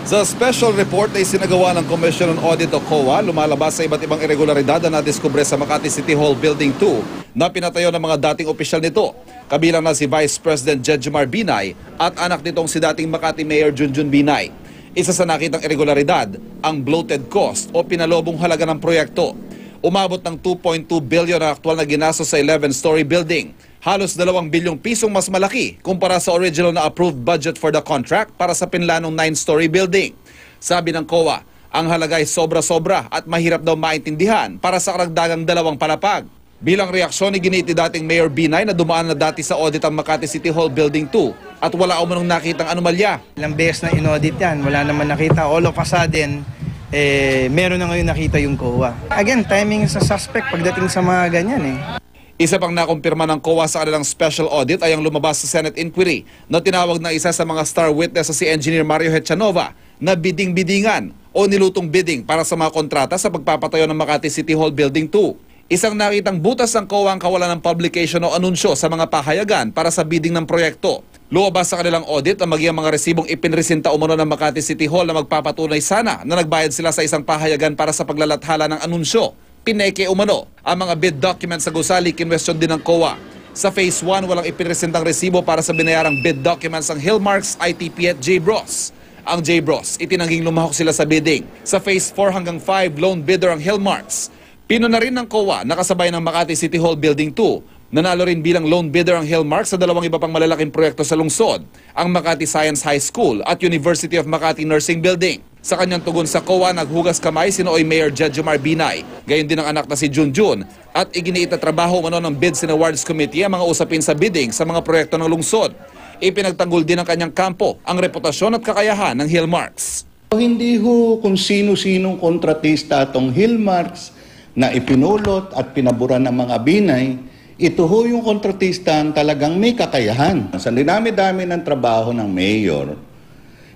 Sa special report na isinagawa ng Commission on Audit o COA, lumalabas sa iba't ibang irregularidad na nadiskubre sa Makati City Hall Building 2 na pinatayo ng mga dating opisyal nito. Kabilang na si Vice President Jejomar Binay at anak nitong si dating Makati Mayor Junjun Binay. Isa sa nakitang irregularidad, ang bloated cost o pinalobong halaga ng proyekto. Umabot ng 2.2 billion ang aktual na ginastos sa 11-story building. Halos 2 bilyong pisong mas malaki kumpara sa original na approved budget for the contract para sa pinlanong 9-story building. Sabi ng COA, ang halaga ay sobra-sobra at mahirap daw maintindihan para sa karagdagang 2 palapag. Bilang reaksyon ni giniti dating Mayor Binay na dumaan na dati sa audit ang Makati City Hall Building 2 at wala umanong nakitang anomalya. Ilang beses na inaudit yan, wala naman nakita. All of a sudden, meron na ngayon nakita yung COA. Again, timing is a suspect pagdating sa mga ganyan . Isa pang nakumpirma ng COA sa kanilang special audit ay ang lumabas sa Senate inquiry na tinawag na isa sa mga star witness sa si Engineer Mario Hechanova na bidding-biddingan o nilutong bidding para sa mga kontrata sa pagpapatayo ng Makati City Hall Building 2. Isang nakitang butas ng COA ang kawalan ng publication o anunsyo sa mga pahayagan para sa bidding ng proyekto. Lumabas sa kanilang audit ang maging mga resibong ipinresinta umano ng Makati City Hall na magpapatunay sana na nagbayad sila sa isang pahayagan para sa paglalathala ng anunsyo. Pineke umano ang mga bid documents sa gusali, kinwestiyon din ng COA. Sa Phase 1, walang ipinresentang resibo para sa binayarang bid documents ang Hillmarks, ITP at J-Bros. Ang J-Bros, itinangging lumahok sila sa bidding. Sa Phase 4 hanggang 5, lone bidder ang Hillmarks. Pino na rin ng COA, nakasabay ng Makati City Hall Building 2. Nanalo rin bilang lone bidder ang Hillmarks sa 2 iba pang malalaking proyekto sa lungsod, ang Makati Science High School at University of Makati Nursing Building. Sa kanyang tugon sa COA, naghugas kamay si nooy Mayor Jejomar Binay. Gayon din ang anak na si Junjun at iginiit na trabaho umano ng Bids and Awards Committee ang mga usapin sa bidding sa mga proyekto ng lungsod. Ipinagtanggol din ng kanyang kampo ang reputasyon at kakayahan ng Hillmarks. Hindi ho kung sino-sinong kontratista atong Hillmarks na ipinulot at pinaburan ng mga Binay. Ito ho yung kontratista talagang may kakayahan. Sa dinami-dami ng trabaho ng mayor,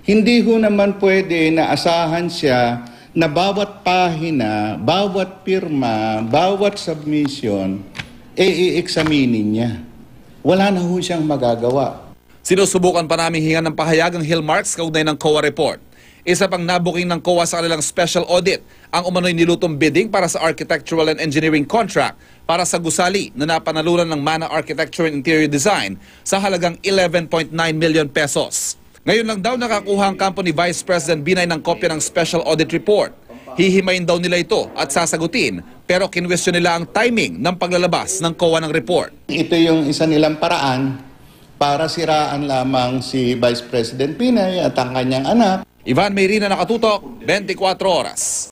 hindi ho naman pwede na asahan siya na bawat pahina, bawat pirma, bawat submission, i-examinin niya. Wala na ho siyang magagawa. Sinusubukan pa namin hingan ng pahayagang Hillmarks kaugnay ng COA report. Isa pang nabuking ng COA sa kanilang special audit ang umano'y nilutong bidding para sa architectural and engineering contract para sa gusali na napanalunan ng Mana Architecture and Interior Design sa halagang 11.9 million pesos. Ngayon lang daw nakakuha ang kampo ni Vice President Binay ng kopya ng special audit report. Hihimayin daw nila ito at sasagutin pero kinwestiyon nila ang timing ng paglalabas ng COA ng report. Ito yung isa nilang paraan para siraan lamang si Vice President Binay at ang kanyang anak. Ivan Mayrina, Nakatutok, 24 Oras.